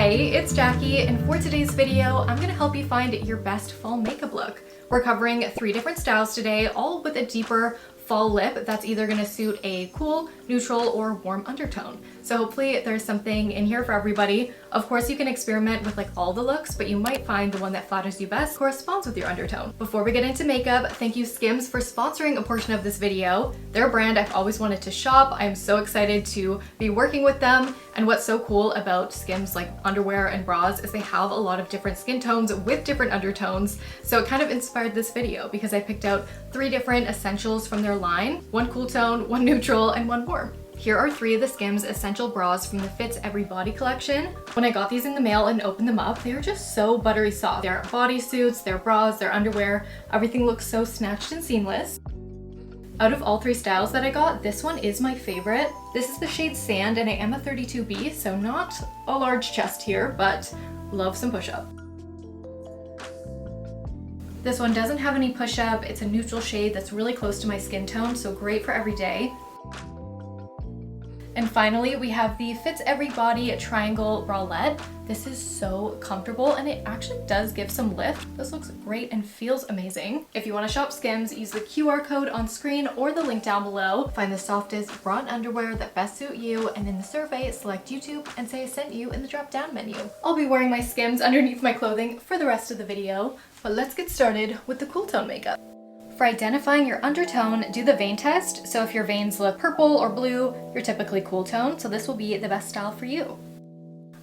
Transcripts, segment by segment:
Hey, it's Jackie, and for today's video, I'm gonna help you find your best fall makeup look. We're covering 3 different styles today, all with a deeper fall lip that's either gonna suit a cool, neutral, or warm undertone. So hopefully there's something in here for everybody. Of course, you can experiment with like all the looks, but you might find the one that flatters you best corresponds with your undertone. Before we get into makeup, thank you SKIMS for sponsoring a portion of this video. They're a brand I've always wanted to shop. I'm so excited to be working with them. And what's so cool about SKIMS like underwear and bras is they have a lot of different skin tones with different undertones. So it kind of inspired this video because I picked out 3 different essentials from their line. 1 cool tone, 1 neutral, and 1 warm. Here are 3 of the SKIMS essential bras from the Fits Every Body collection. When I got these in the mail and opened them up, they are just so buttery soft. They're bodysuits, they're bras, they're underwear. Everything looks so snatched and seamless. Out of all 3 styles that I got, this one is my favorite. This is the shade Sand, and I am a 32B, so not a large chest here, but love some push-up. This one doesn't have any push-up. It's a neutral shade that's really close to my skin tone, so great for every day. And finally, we have the Fits Every Body Triangle Bralette. This is so comfortable and it actually does give some lift. This looks great and feels amazing. If you want to shop SKIMS, use the QR code on screen or the link down below. Find the softest bra and underwear that best suit you, and in the survey, select YouTube and say I sent you in the drop-down menu. I'll be wearing my SKIMS underneath my clothing for the rest of the video, but let's get started with the cool tone makeup. For identifying your undertone, do the vein test. So if your veins look purple or blue, you're typically cool tone, so this will be the best style for you.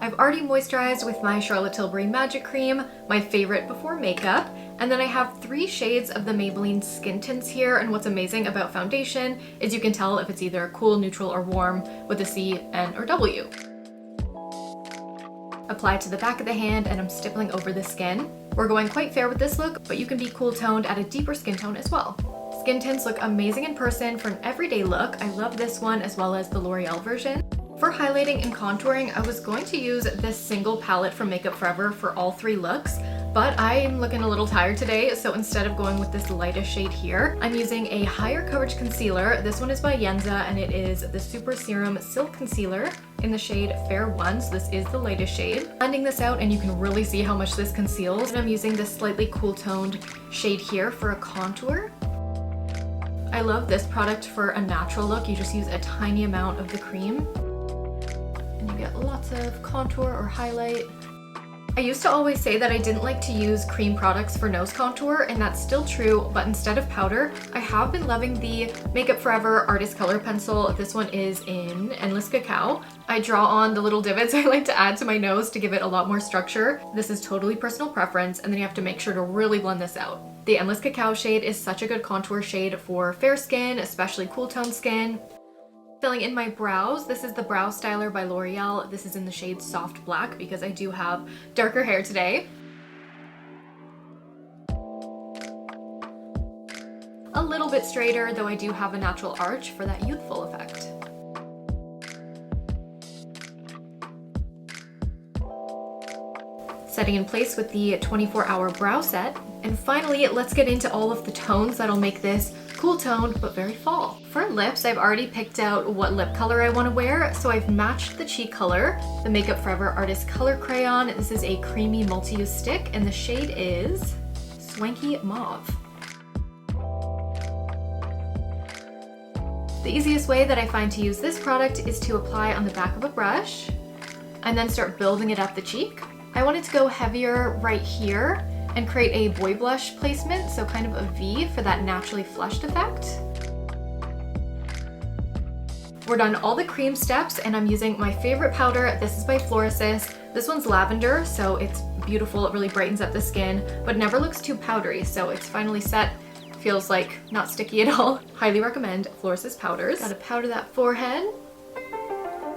I've already moisturized with my Charlotte Tilbury Magic Cream, my favorite before makeup, and then I have 3 shades of the Maybelline Skin Tints here, and what's amazing about foundation is you can tell if it's either cool, neutral, or warm with a C, N, or W. Apply to the back of the hand, and I'm stippling over the skin. We're going quite fair with this look, but you can be cool toned at a deeper skin tone as well. Skin tints look amazing in person for an everyday look. I love this one as well as the L'Oreal version. For highlighting and contouring, I was going to use this single palette from Makeup Forever for all 3 looks, but I'm looking a little tired today, so instead of going with this lightest shade here, I'm using a higher coverage concealer. This one is by Yenza, and it is the Super Serum Silk Concealer in the shade Fair 1, so this is the lightest shade. Blending this out, and you can really see how much this conceals. And I'm using this slightly cool toned shade here for a contour. I love this product for a natural look. You just use a tiny amount of the cream, and you get lots of contour or highlight. I used to always say that I didn't like to use cream products for nose contour, and that's still true, but instead of powder, I have been loving the Makeup Forever Artist Color Pencil. This one is in Endless Cacao. I draw on the little divots I like to add to my nose to give it a lot more structure. This is totally personal preference, and then you have to make sure to really blend this out. The Endless Cacao shade is such a good contour shade for fair skin, especially cool tone skin. Filling in my brows, this is the Brow Styler by L'Oreal. This is in the shade Soft Black because I do have darker hair today. A little bit straighter, though I do have a natural arch for that youthful effect. Setting in place with the 24-hour brow set. And finally, let's get into all of the tones that'll make this cool toned but very fall. For lips, I've already picked out what lip color I want to wear, so I've matched the cheek color, the Makeup Forever Artist Color Crayon. This is a creamy multi-use stick, and the shade is Swanky Mauve. The easiest way that I find to use this product is to apply on the back of a brush and then start building it up the cheek. I wanted to go heavier right here and create a boy blush placement, so kind of a V for that naturally flushed effect. We're done all the cream steps, and I'm using my favorite powder. This is by Florasis. This one's lavender, so it's beautiful. It really brightens up the skin, but never looks too powdery, so it's finally set. Feels like not sticky at all. Highly recommend Florasis powders. Gotta powder that forehead.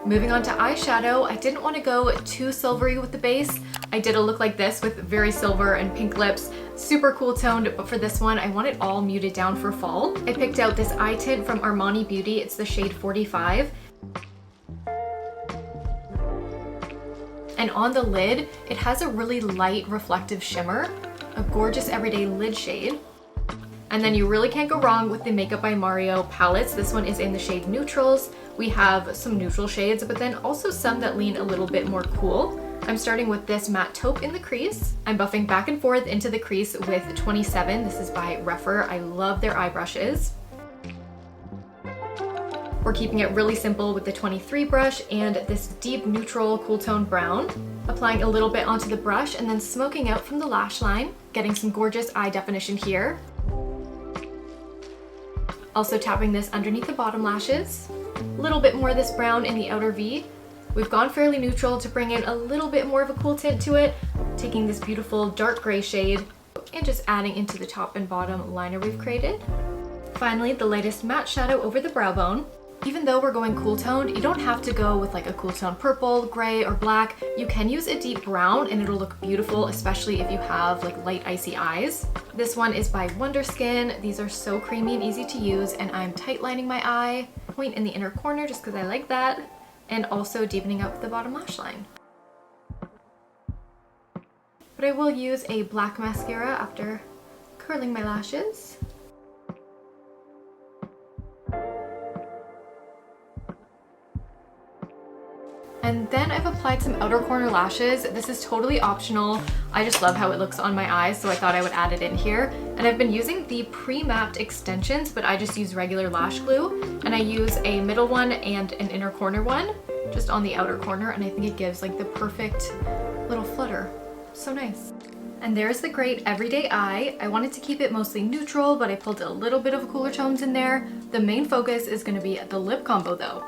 Moving on to eyeshadow, I didn't want to go too silvery with the base. I did a look like this with very silver and pink lips, super cool toned, but for this one, I want it all muted down for fall. I picked out this eye tint from Armani Beauty. It's the shade 45. And on the lid, it has a really light reflective shimmer, a gorgeous everyday lid shade. And then you really can't go wrong with the Makeup by Mario palettes. This one is in the shade Neutrals. We have some neutral shades, but then also some that lean a little bit more cool. I'm starting with this matte taupe in the crease. I'm buffing back and forth into the crease with 27. This is by Refer. I love their eye brushes. We're keeping it really simple with the 23 brush and this deep neutral cool tone brown. Applying a little bit onto the brush and then smoking out from the lash line, getting some gorgeous eye definition here. Also tapping this underneath the bottom lashes. A little bit more of this brown in the outer V. We've gone fairly neutral to bring in a little bit more of a cool tint to it, taking this beautiful dark gray shade and just adding into the top and bottom liner we've created. Finally, the lightest matte shadow over the brow bone. Even though we're going cool toned, you don't have to go with like a cool tone purple, gray, or black. You can use a deep brown and it'll look beautiful, especially if you have like light icy eyes. This one is by Wonder Skin. These are so creamy and easy to use, and I'm tight lining my eye, point in the inner corner just because I like that, and also deepening up the bottom lash line. But I will use a black mascara after curling my lashes. And then I've applied some outer corner lashes. This is totally optional. I just love how it looks on my eyes, so I thought I would add it in here. And I've been using the pre-mapped extensions, but I just use regular lash glue. And I use a middle one and an inner corner one, just on the outer corner, and I think it gives like the perfect little flutter. So nice. And there's the great everyday eye. I wanted to keep it mostly neutral, but I pulled a little bit of cooler tones in there. The main focus is gonna be the lip combo though.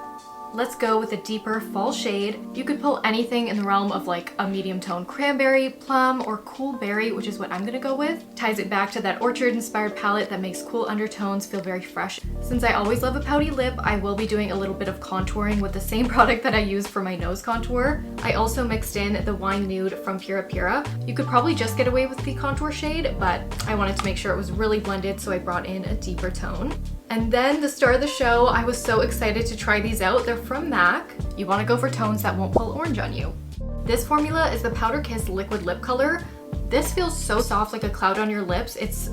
Let's go with a deeper fall shade. You could pull anything in the realm of like a medium tone cranberry, plum, or cool berry, which is what I'm gonna go with. Ties it back to that orchard inspired palette that makes cool undertones feel very fresh. Since I always love a pouty lip, I will be doing a little bit of contouring with the same product that I use for my nose contour. I also mixed in the Wine Nude from Pura Pura. You could probably just get away with the contour shade, but I wanted to make sure it was really blended, so I brought in a deeper tone. And then the star of the show, I was so excited to try these out. They're from MAC. You want to go for tones that won't pull orange on you. This formula is the Powder Kiss Liquid Lip Color. This feels so soft, like a cloud on your lips. It's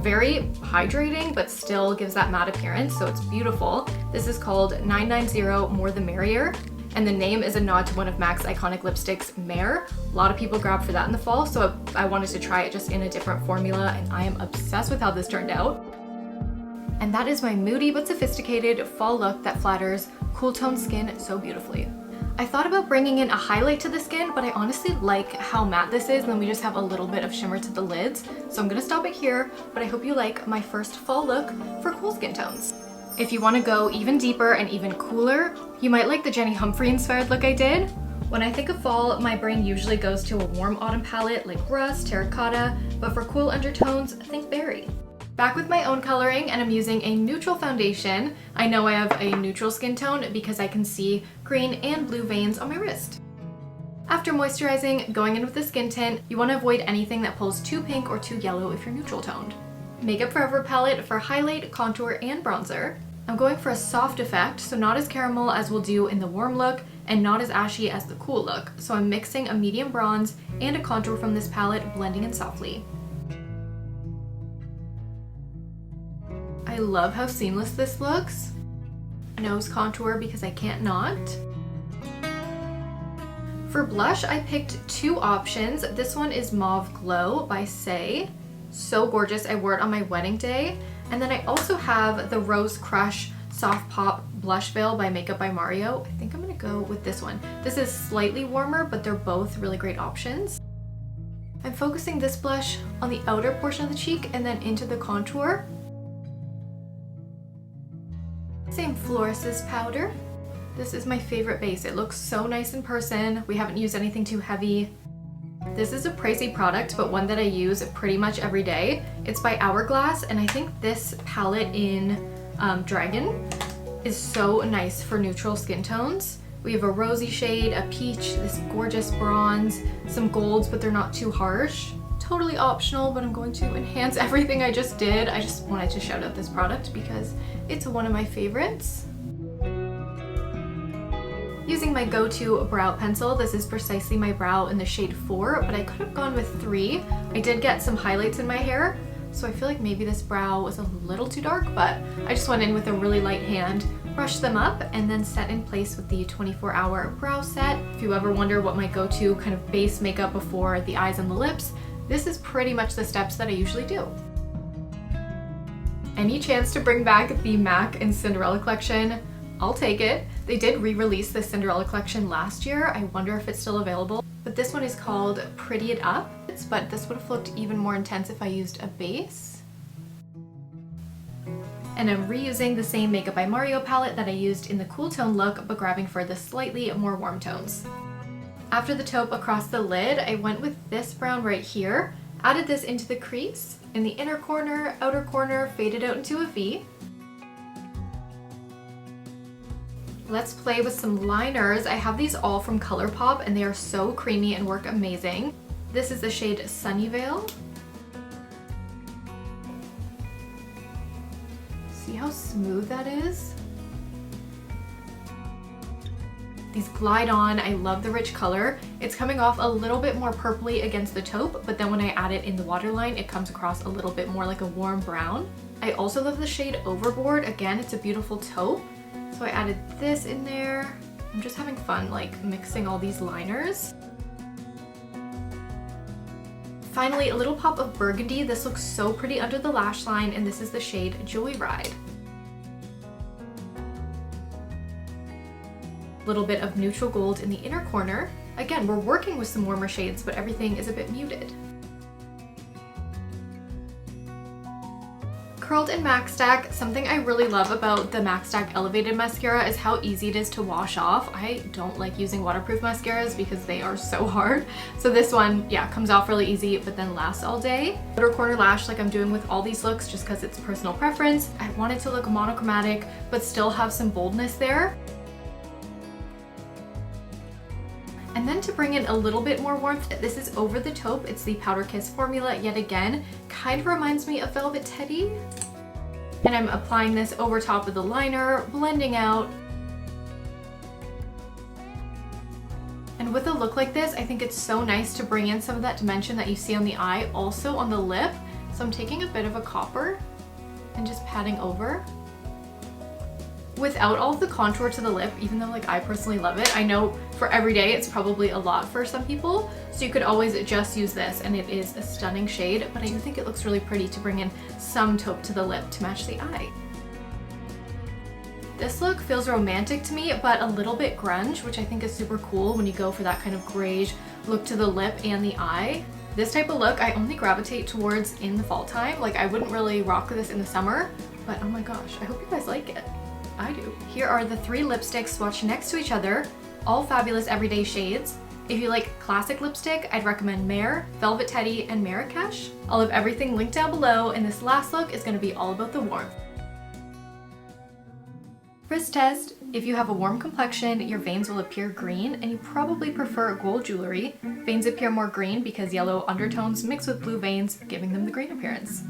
very hydrating, but still gives that matte appearance, so it's beautiful. This is called 990 More the Merrier. And the name is a nod to one of MAC's iconic lipsticks, Mehr. A lot of people grab for that in the fall, so I wanted to try it just in a different formula, and I am obsessed with how this turned out. And that is my moody but sophisticated fall look that flatters cool toned skin so beautifully. I thought about bringing in a highlight to the skin, but I honestly like how matte this is, and then we just have a little bit of shimmer to the lids. So I'm gonna stop it here, but I hope you like my first fall look for cool skin tones. If you wanna go even deeper and even cooler, you might like the Jenny Humphrey inspired look I did. When I think of fall, my brain usually goes to a warm autumn palette like rust, terracotta, but for cool undertones, think berry. Back with my own coloring, and I'm using a neutral foundation. I know I have a neutral skin tone because I can see green and blue veins on my wrist. After moisturizing, going in with the skin tint, you want to avoid anything that pulls too pink or too yellow if you're neutral toned. Makeup Forever palette for highlight, contour, and bronzer. I'm going for a soft effect, so not as caramel as we'll do in the warm look, and not as ashy as the cool look. So I'm mixing a medium bronze and a contour from this palette, blending in softly. I love how seamless this looks. Nose contour because I can't not. For blush, I picked two options. This one is Mauve Glow by Say. So gorgeous, I wore it on my wedding day. And then I also have the Rose Crush Soft Pop Blush Veil by Makeup by Mario. I think I'm gonna go with this one. This is slightly warmer, but they're both really great options. I'm focusing this blush on the outer portion of the cheek and then into the contour. Same Floris's powder. This is my favorite base. It looks so nice in person. We haven't used anything too heavy. This is a pricey product, but one that I use pretty much every day. It's by Hourglass, and I think this palette in Dragon is so nice for neutral skin tones. We have a rosy shade, a peach, this gorgeous bronze, some golds, but they're not too harsh. Totally optional, but I'm going to enhance everything I just did. I just wanted to shout out this product because it's one of my favorites. Using my go-to brow pencil, this is Precisely My Brow in the shade 4, but I could have gone with 3. I did get some highlights in my hair, so I feel like maybe this brow was a little too dark, but I just went in with a really light hand Brush them up and then set in place with the 24-hour brow set. If you ever wonder what my go-to kind of base makeup before the eyes and the lips, this is pretty much the steps that I usually do. Any chance to bring back the MAC and Cinderella collection, I'll take it. They did re-release the Cinderella collection last year. I wonder if it's still available. But this one is called Pretty It Up, but this would have looked even more intense if I used a base. And I'm reusing the same Makeup by Mario palette that I used in the cool tone look, but grabbing for the slightly more warm tones. After the taupe across the lid, I went with this brown right here, added this into the crease, in the inner corner, outer corner, faded out into a V. Let's play with some liners. I have these all from ColourPop and they are so creamy and work amazing. This is the shade Sunnyvale. See how smooth that is? These glide on. I love the rich color. It's coming off a little bit more purpley against the taupe, but then when I add it in the waterline, it comes across a little bit more like a warm brown. I also love the shade Overboard. Again, it's a beautiful taupe. So I added this in there. I'm just having fun like mixing all these liners. Finally, a little pop of burgundy. This looks so pretty under the lash line, and this is the shade Joyride. A little bit of neutral gold in the inner corner. Again, we're working with some warmer shades, but everything is a bit muted. Curled in MAC Stack. Something I really love about the MAC Stack Elevated Mascara is how easy it is to wash off. I don't like using waterproof mascaras because they are so hard. So this one, yeah, comes off really easy, but then lasts all day. Outer corner lash like I'm doing with all these looks just because it's personal preference. I want it to look monochromatic, but still have some boldness there. And then to bring in a little bit more warmth, this is over the taupe. It's the Powder Kiss formula yet again. Kind of reminds me of Velvet Teddy. And I'm applying this over top of the liner, blending out. And with a look like this, I think it's so nice to bring in some of that dimension that you see on the eye, also on the lip. So I'm taking a bit of a copper and just patting over. Without all of the contour to the lip, even though like I personally love it, I know for every day it's probably a lot for some people, so you could always just use this and it is a stunning shade, but I do think it looks really pretty to bring in some taupe to the lip to match the eye. This look feels romantic to me, but a little bit grunge, which I think is super cool when you go for that kind of grayish look to the lip and the eye. This type of look I only gravitate towards in the fall time. Like I wouldn't really rock this in the summer, but oh my gosh, I hope you guys like it. I do. Here are the 3 lipsticks swatched next to each other, all fabulous everyday shades. If you like classic lipstick, I'd recommend Mehr, Velvet Teddy, and Marrakesh. I'll have everything linked down below, and this last look is going to be all about the warmth. Wrist test. If you have a warm complexion, your veins will appear green, and you probably prefer gold jewelry. Veins appear more green because yellow undertones mix with blue veins, giving them the green appearance.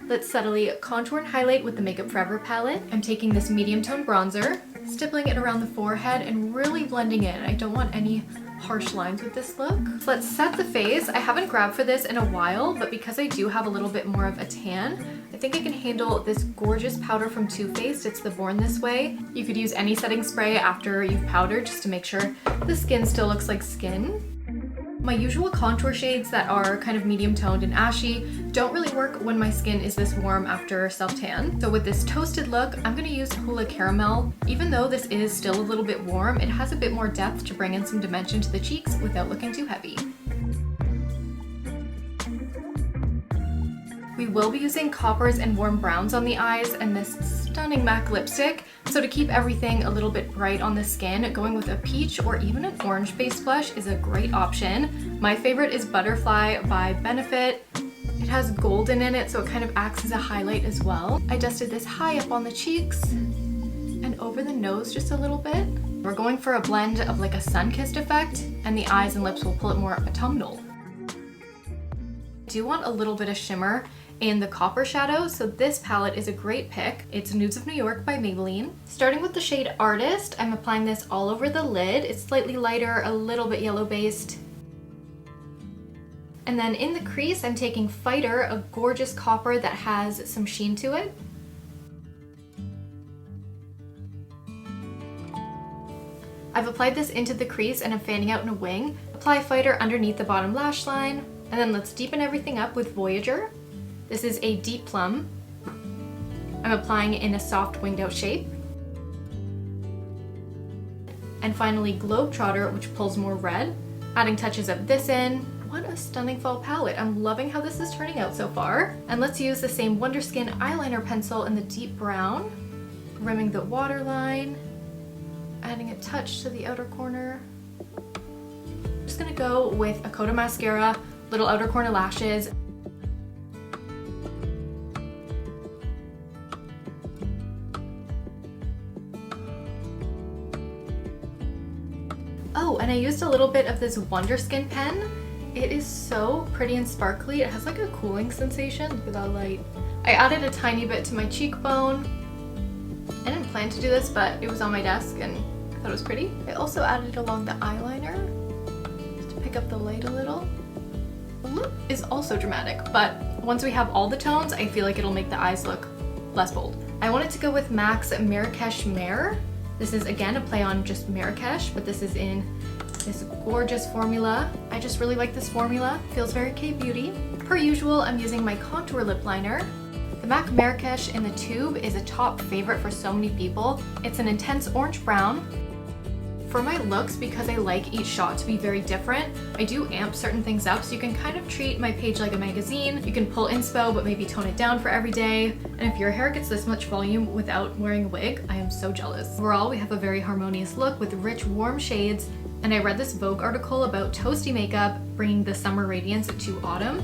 Let's subtly contour and highlight with the Makeup Forever palette. I'm taking this medium tone bronzer, stippling it around the forehead and really blending in. I don't want any harsh lines with this look. So let's set the face. I haven't grabbed for this in a while, but because I do have a little bit more of a tan, I think I can handle this gorgeous powder from Too Faced. It's the Born This Way. You could use any setting spray after you've powdered just to make sure the skin still looks like skin. My usual contour shades that are kind of medium toned and ashy don't really work when my skin is this warm after self-tan. So with this toasted look, I'm going to use Hula Caramel. Even though this is still a little bit warm, it has a bit more depth to bring in some dimension to the cheeks without looking too heavy. We will be using coppers and warm browns on the eyes and this stunning MAC lipstick. So to keep everything a little bit bright on the skin, going with a peach or even an orange based blush is a great option. My favorite is Butterfly by Benefit. It has golden in it, so it kind of acts as a highlight as well. I dusted this high up on the cheeks and over the nose just a little bit. We're going for a blend of like a sun-kissed effect, and the eyes and lips will pull it more autumnal. I do want a little bit of shimmer in the copper shadow, so this palette is a great pick. It's Nudes of New York by Maybelline. Starting with the shade Artist, I'm applying this all over the lid. It's slightly lighter, a little bit yellow based. And then in the crease, I'm taking Fighter, a gorgeous copper that has some sheen to it. I've applied this into the crease and I'm fanning out in a wing. Apply Fighter underneath the bottom lash line, and then let's deepen everything up with Voyager. This is a deep plum. I'm applying it in a soft winged out shape. And finally Globetrotter, which pulls more red. Adding touches of this in. What a stunning fall palette. I'm loving how this is turning out so far. And let's use the same Wonderskin eyeliner pencil in the deep brown. Rimming the waterline. Adding a touch to the outer corner. I'm just gonna go with a coat of mascara, little outer corner lashes. Oh, and I used a little bit of this Wonderskin pen. It is so pretty and sparkly. It has like a cooling sensation. Look at that light. I added a tiny bit to my cheekbone. I didn't plan to do this, but it was on my desk and I thought it was pretty. I also added it along the eyeliner just to pick up the light a little. The lip is also dramatic, but once we have all the tones, I feel like it'll make the eyes look less bold. I wanted to go with MAC's Marrakesh Mehr. This is again a play on just Marrakesh, but this is in this gorgeous formula. I just really like this formula. Feels very K-beauty. Per usual, I'm using my contour lip liner. The MAC Marrakesh in the tube is a top favorite for so many people. It's an intense orange brown. For my looks, because I like each shot to be very different, I do amp certain things up, so you can kind of treat my page like a magazine. You can pull inspo, but maybe tone it down for every day. And if your hair gets this much volume without wearing a wig, I am so jealous. Overall, we have a very harmonious look with rich, warm shades. And I read this Vogue article about Toasty makeup bringing the summer radiance to autumn,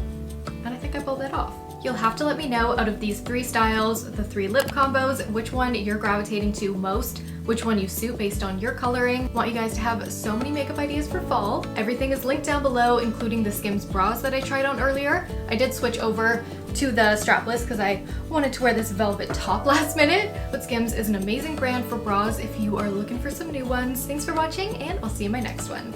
and I think I pulled that off. You'll have to let me know out of these 3 styles, the 3 lip combos, which one you're gravitating to most, which one you suit based on your coloring. I want you guys to have so many makeup ideas for fall. Everything is linked down below, including the SKIMS bras that I tried on earlier. I did switch over to the strapless because I wanted to wear this velvet top last minute, but SKIMS is an amazing brand for bras if you are looking for some new ones. Thanks for watching, and I'll see you in my next one.